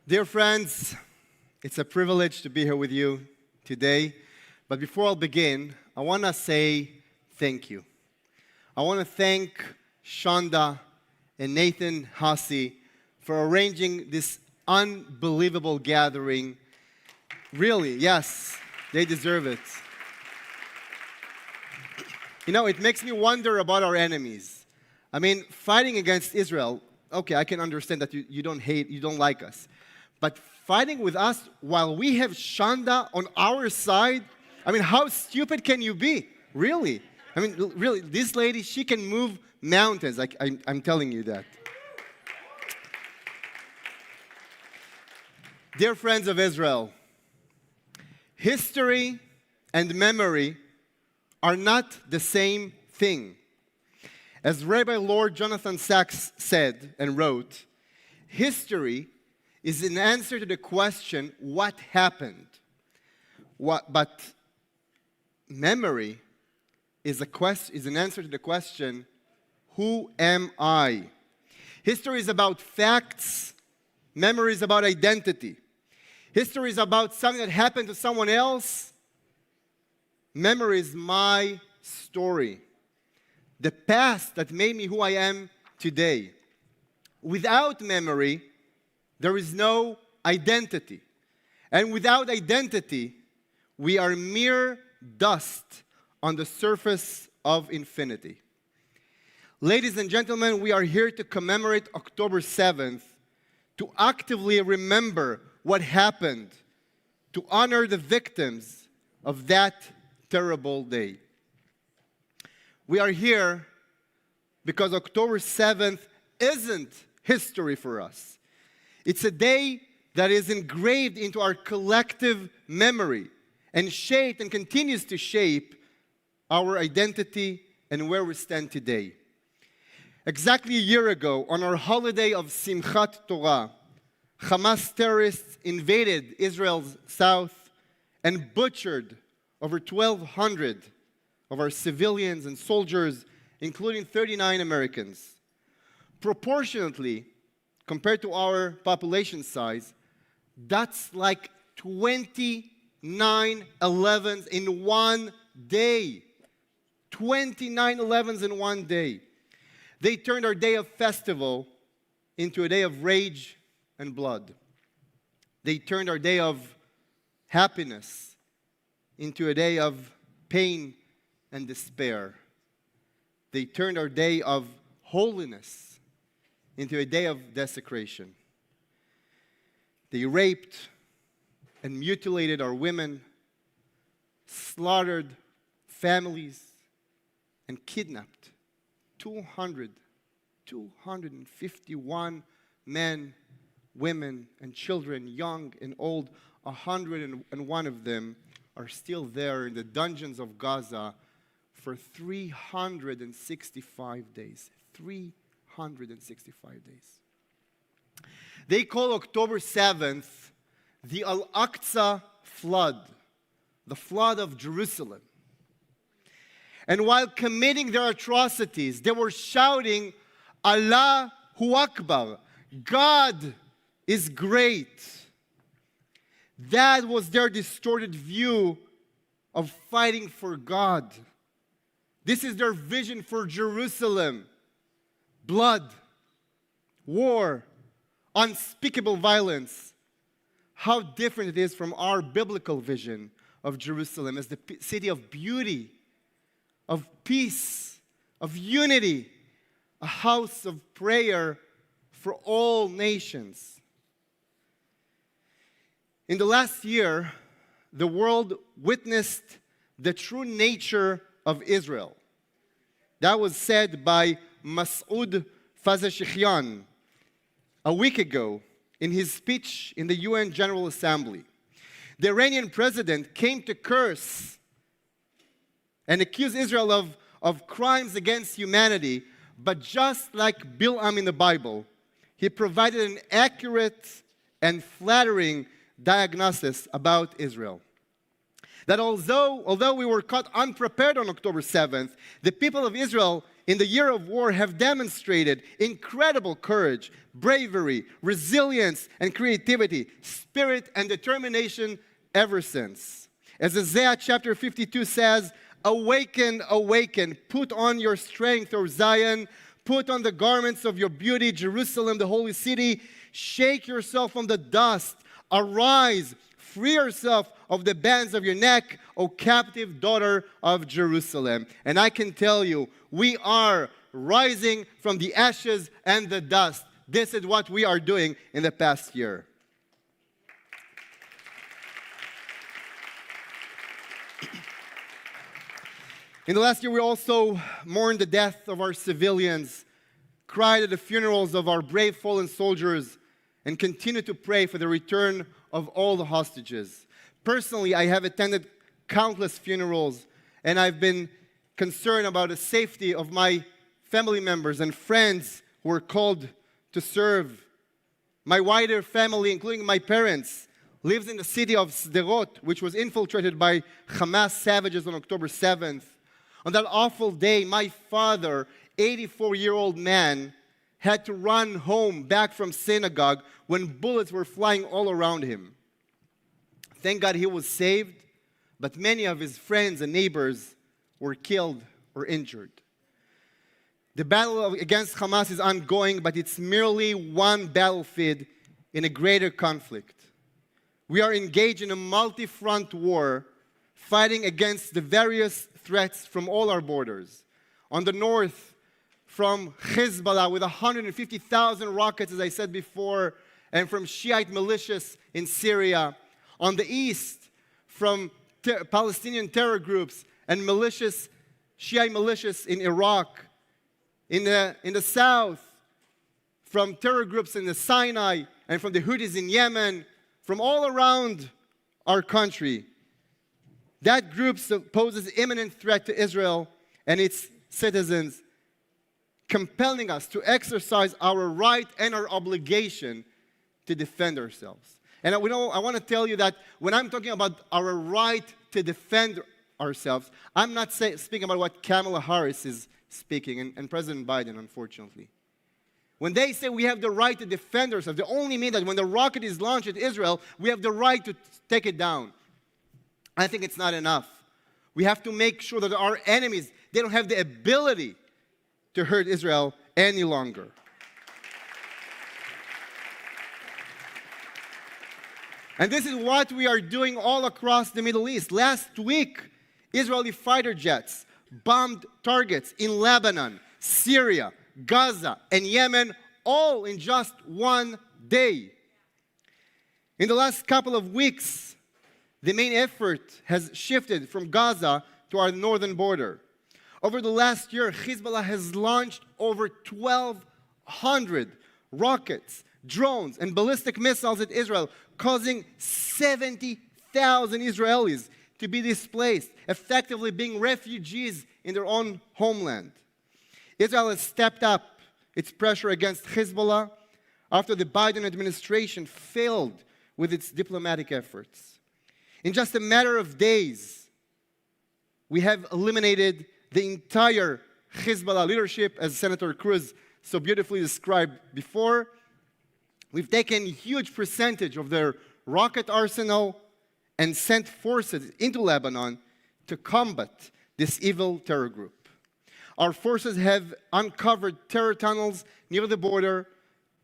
Dear friends, it's a privilege to be here with you today. But before I'll begin, I want to say thank you. I want to thank Shonda and Nathan Hussey for arranging this unbelievable gathering. Really, yes, they deserve it. You know, it makes me wonder about our enemies. I mean, fighting against Israel, okay, I can understand that you don't hate, you don't like us. But fighting with us while we have Shonda on our side, I mean, how stupid can you be? Really? I mean, really, this lady, she can move mountains. I'm telling you that. Dear friends of Israel, history and memory are not the same thing. As Rabbi Lord Jonathan Sacks said and wrote, history is an answer to the question, what happened? But memory is an answer to the question, who am I? History is about facts. Memory is about identity. History is about something that happened to someone else. Memory is my story. The past that made me who I am today. Without memory, there is no identity. And without identity, we are mere dust on the surface of infinity. Ladies and gentlemen, we are here to commemorate October 7th, to actively remember what happened, to honor the victims of that terrible day. We are here because October 7th isn't history for us. It's a day that is engraved into our collective memory and shaped and continues to shape our identity and where we stand today. Exactly a year ago, on our holiday of Simchat Torah, Hamas terrorists invaded Israel's south and butchered over 1,200 of our civilians and soldiers, including 39 Americans. Proportionately, compared to our population size, that's like 29 11s in one day. 29 11s in one day. They turned our day of festival into a day of rage and blood. They turned our day of happiness into a day of pain and despair. They turned our day of holiness into a day of desecration. They raped and mutilated our women, slaughtered families, and kidnapped 251 men, women, and children, young and old. 101 of them are still there in the dungeons of Gaza for 365 days. 365 days. They call October 7th the Al-Aqsa flood, the flood of Jerusalem. And while committing their atrocities, they were shouting, Allahu Akbar, God is great. That was their distorted view of fighting for God. This is their vision for Jerusalem. Blood, war, unspeakable violence. How different it is from our biblical vision of Jerusalem as the city of beauty, of peace, of unity, a house of prayer for all nations. In the last year, the world witnessed the true nature of Israel. That was said by Masoud Pezeshkian a week ago in his speech in the UN General Assembly. The Iranian president came to curse and accuse Israel of crimes against humanity, but just like Bilam in the Bible, he provided an accurate and flattering diagnosis about Israel. That although we were caught unprepared on October 7th, the people of Israel in the year of war have demonstrated incredible courage, bravery, resilience, and creativity, spirit and determination ever since. As Isaiah chapter 52 says, "Awaken, awaken, put on your strength, O Zion, put on the garments of your beauty, Jerusalem, the holy city, shake yourself from the dust, arise, free yourself of the bands of your neck, O captive daughter of Jerusalem." And I can tell you, we are rising from the ashes and the dust. This is what we are doing in the past year. In the last year, we also mourned the death of our civilians, cried at the funerals of our brave fallen soldiers, and continue to pray for the return of all the hostages. Personally, I have attended countless funerals, and I've been concerned about the safety of my family members and friends who were called to serve. My wider family, including my parents, lives in the city of Sderot, which was infiltrated by Hamas savages on October 7th. On that awful day, my father, 84-year-old man, had to run home back from synagogue when bullets were flying all around him. Thank God he was saved, but many of his friends and neighbors were killed or injured. The battle against Hamas is ongoing, but it's merely one battlefield in a greater conflict. We are engaged in a multi-front war, fighting against the various threats from all our borders. On the north, from Hezbollah with 150,000 rockets, as I said before, and from Shiite militias in Syria. On the east, from Palestinian terror groups and militias, Shiite militias in Iraq. In the south, from terror groups in the Sinai and from the Houthis in Yemen, from all around our country. That group poses imminent threat to Israel and its citizens, compelling us to exercise our right and our obligation to defend ourselves. And I want to tell you that when I'm talking about our right to defend ourselves, I'm not speaking about what Kamala Harris is speaking and President Biden, unfortunately. When they say we have the right to defend ourselves, they only mean that when the rocket is launched at Israel, we have the right to take it down. I think it's not enough. We have to make sure that our enemies, they don't have the ability to hurt Israel any longer. And this is what we are doing all across the Middle East. Last week, Israeli fighter jets bombed targets in Lebanon, Syria, Gaza, and Yemen, all in just one day. In the last couple of weeks, the main effort has shifted from Gaza to our northern border. Over the last year, Hezbollah has launched over 1,200 rockets, drones, and ballistic missiles at Israel, causing 70,000 Israelis to be displaced, effectively being refugees in their own homeland. Israel has stepped up its pressure against Hezbollah after the Biden administration failed with its diplomatic efforts. In just a matter of days, we have eliminated the entire Hezbollah leadership, as Senator Cruz so beautifully described before. We've taken a huge percentage of their rocket arsenal and sent forces into Lebanon to combat this evil terror group. Our forces have uncovered terror tunnels near the border,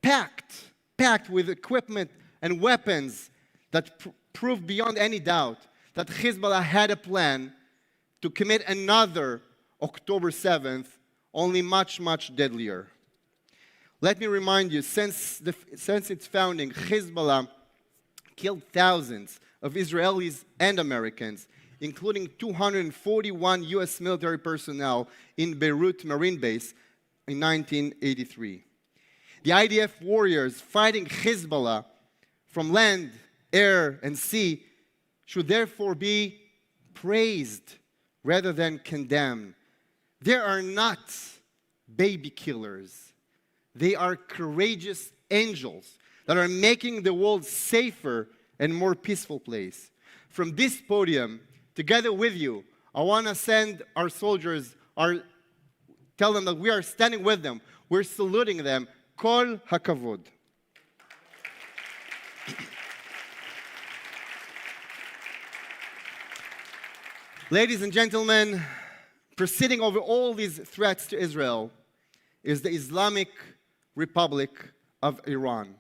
packed with equipment and weapons that prove beyond any doubt that Hezbollah had a plan to commit another October 7th, only much, much deadlier. Let me remind you, since its founding, Hezbollah killed thousands of Israelis and Americans, including 241 U.S. military personnel in Beirut Marine Base in 1983. The IDF warriors fighting Hezbollah from land, air, and sea should therefore be praised rather than condemned. They are not baby killers. They are courageous angels that are making the world safer and more peaceful place. From this podium, together with you, I want to send our soldiers, tell them that we are standing with them. We're saluting them. Kol hakavod. Ladies and gentlemen, proceeding over all these threats to Israel is the Islamic Republic of Iran.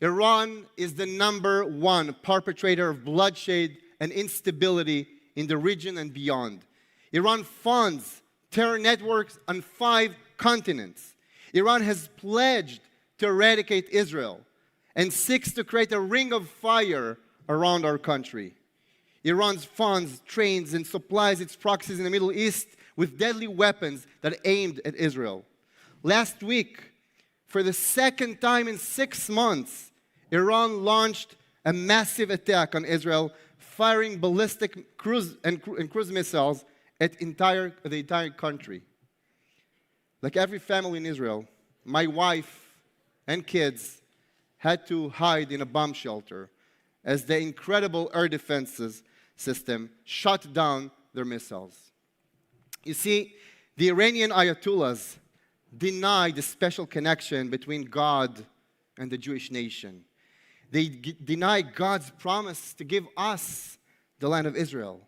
Iran is the number one perpetrator of bloodshed and instability in the region and beyond. Iran funds terror networks on 5 continents. Iran has pledged to eradicate Israel and seeks to create a ring of fire around our country. Iran funds, trains, and supplies its proxies in the Middle East with deadly weapons that are aimed at Israel. Last week, for the second time in 6 months, Iran launched a massive attack on Israel, firing ballistic cruise missiles at the entire country. Like every family in Israel, my wife and kids had to hide in a bomb shelter as the incredible air defenses system shut down their missiles. You see, the Iranian Ayatollahs deny the special connection between God and the Jewish nation. They deny God's promise to give us the land of Israel.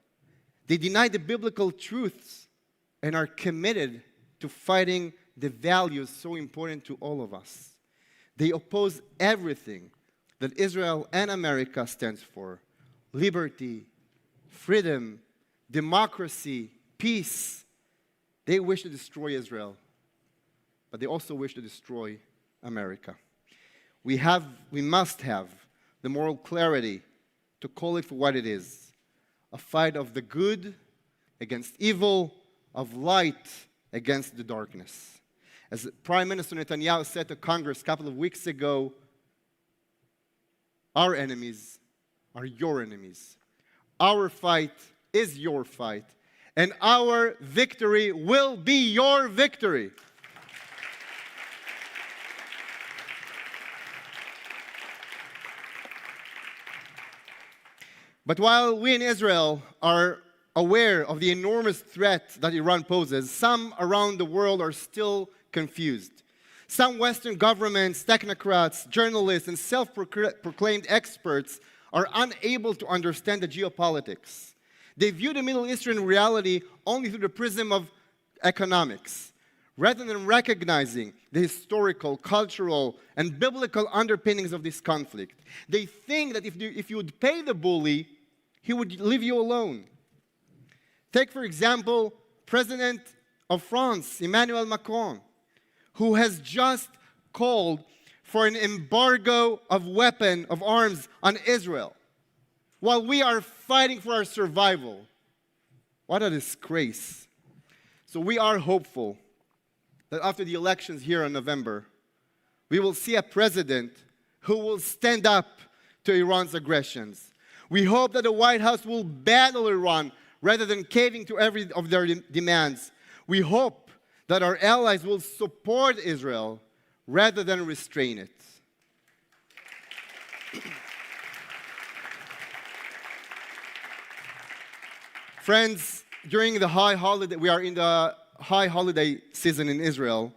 They deny the biblical truths and are committed to fighting the values so important to all of us. They oppose everything that Israel and America stands for: liberty, freedom, democracy, peace. They wish to destroy Israel, but they also wish to destroy America. We must have the moral clarity to call it for what it is: a fight of the good against evil, of light against the darkness. As Prime Minister Netanyahu said to Congress a couple of weeks ago, our enemies are your enemies. Our fight is your fight, and our victory will be your victory. But while we in Israel are aware of the enormous threat that Iran poses, some around the world are still confused. Some Western governments, technocrats, journalists, and self-proclaimed experts are unable to understand the geopolitics. They view the Middle Eastern reality only through the prism of economics, rather than recognizing the historical, cultural, and biblical underpinnings of this conflict. They think that if you would pay the bully, he would leave you alone. Take, for example, President of France, Emmanuel Macron, who has just called for an embargo of arms on Israel, while we are fighting for our survival. What a disgrace. So we are hopeful that after the elections here in November, we will see a president who will stand up to Iran's aggressions. We hope that the White House will battle Iran rather than caving to every of their demands. We hope that our allies will support Israel rather than restrain it. Friends, during the we are in the high holiday season in Israel,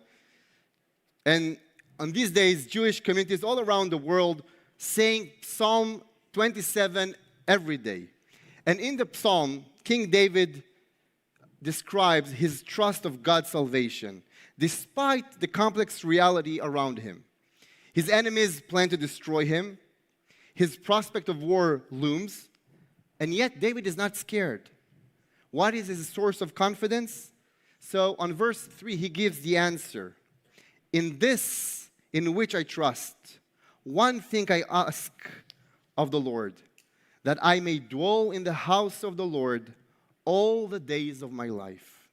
and on these days, Jewish communities all around the world sing Psalm 27 every day. And in the psalm, King David describes his trust of God's salvation, despite the complex reality around him. His enemies plan to destroy him. His prospect of war looms. And yet, David is not scared. What is his source of confidence? So, on verse 3, he gives the answer. In this, in which I trust, one thing I ask of the Lord, that I may dwell in the house of the Lord all the days of my life.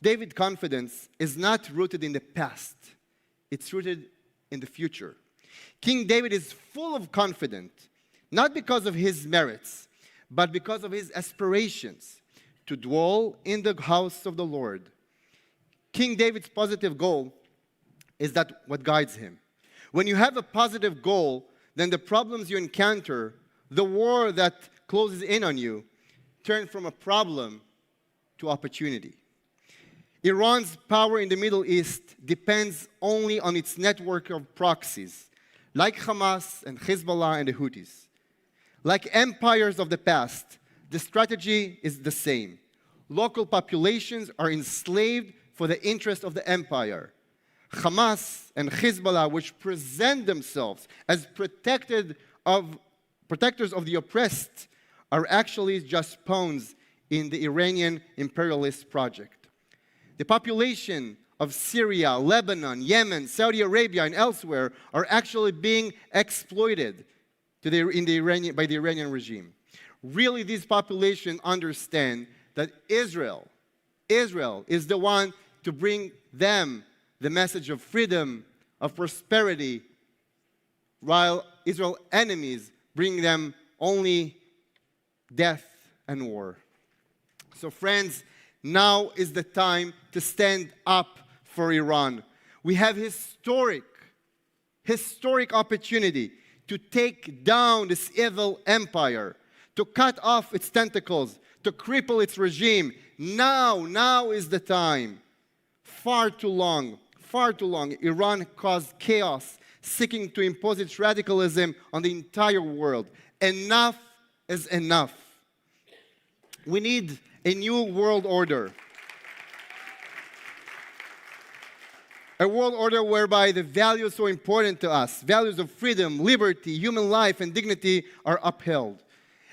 David's confidence is not rooted in the past. It's rooted in the future. King David is full of confidence, not because of his merits, but because of his aspirations to dwell in the house of the Lord. King David's positive goal is that what guides him. When you have a positive goal, then the problems you encounter, the war that closes in on you, turn from a problem to opportunity. Iran's power in the Middle East depends only on its network of proxies, like Hamas and Hezbollah and the Houthis. Like empires of the past, the strategy is the same. Local populations are enslaved for the interest of the empire. Hamas and Hezbollah, which present themselves as protectors of the oppressed, are actually just pawns in the Iranian imperialist project. The population of Syria, Lebanon, Yemen, Saudi Arabia, and elsewhere are actually being exploited by the Iranian regime. Really, these populations understand that Israel is the one to bring them the message of freedom, of prosperity, while Israel's enemies bring them only death and war. So friends, now is the time to stand up for Iran. We have historic opportunity to take down this evil empire, to cut off its tentacles, to cripple its regime. Now is the time. Far too long, Iran caused chaos, seeking to impose its radicalism on the entire world. Enough is enough. We need a new world order. A world order whereby the values so important to us, values of freedom, liberty, human life, and dignity are upheld.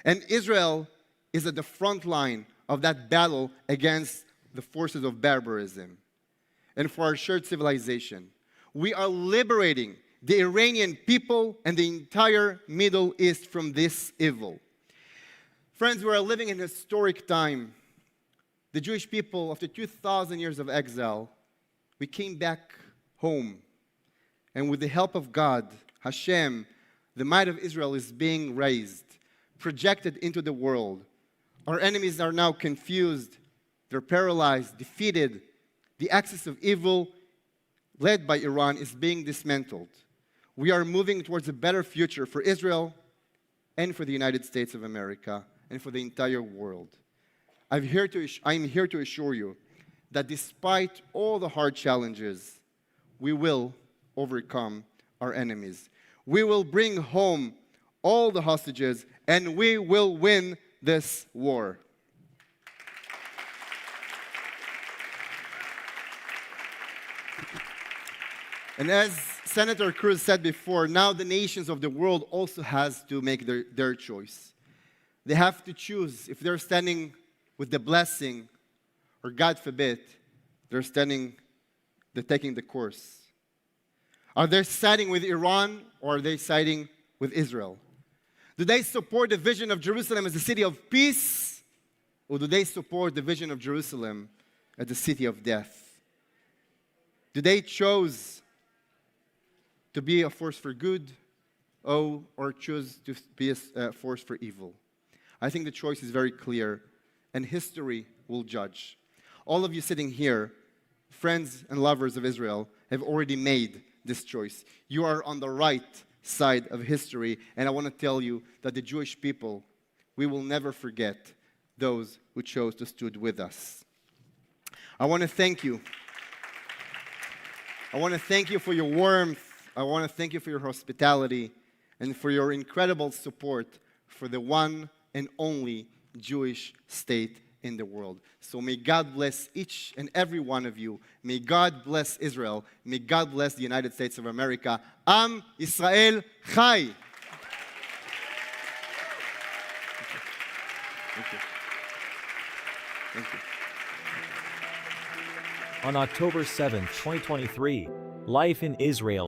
And Israel is at the front line of that battle against the forces of barbarism and for our shared civilization. We are liberating the Iranian people and the entire Middle East from this evil. Friends, we are living in a historic time. The Jewish people, after 2,000 years of exile, we came back home. And with the help of God, Hashem, the might of Israel is being raised, projected into the world. Our enemies are now confused. They're paralyzed, defeated. The axis of evil, led by Iran, is being dismantled. We are moving towards a better future for Israel and for the United States of America and for the entire world. I'm here to assure you that despite all the hard challenges, we will overcome our enemies. We will bring home all the hostages, and we will win this war. And as Senator Cruz said before, now the nations of the world also has to make their choice. They have to choose if they're standing with the blessing, or God forbid, they're taking the course. Are they siding with Iran, or are they siding with Israel? Do they support the vision of Jerusalem as a city of peace, or do they support the vision of Jerusalem as a city of death? Do they choose to be a force for good, or choose to be a force for evil? I think the choice is very clear, and history will judge. All of you sitting here, friends and lovers of Israel, have already made this choice. You are on the right side of history, and I want to tell you that the Jewish people, we will never forget those who chose to stood with us. I want to thank you. I want to thank you for your warmth. I want to thank you for your hospitality and for your incredible support for the one and only Jewish state in the world. So may God bless each and every one of you. May God bless Israel. May God bless the United States of America. Am Israel Chai. Thank you. Thank you. On October 7, 2023, life in Israel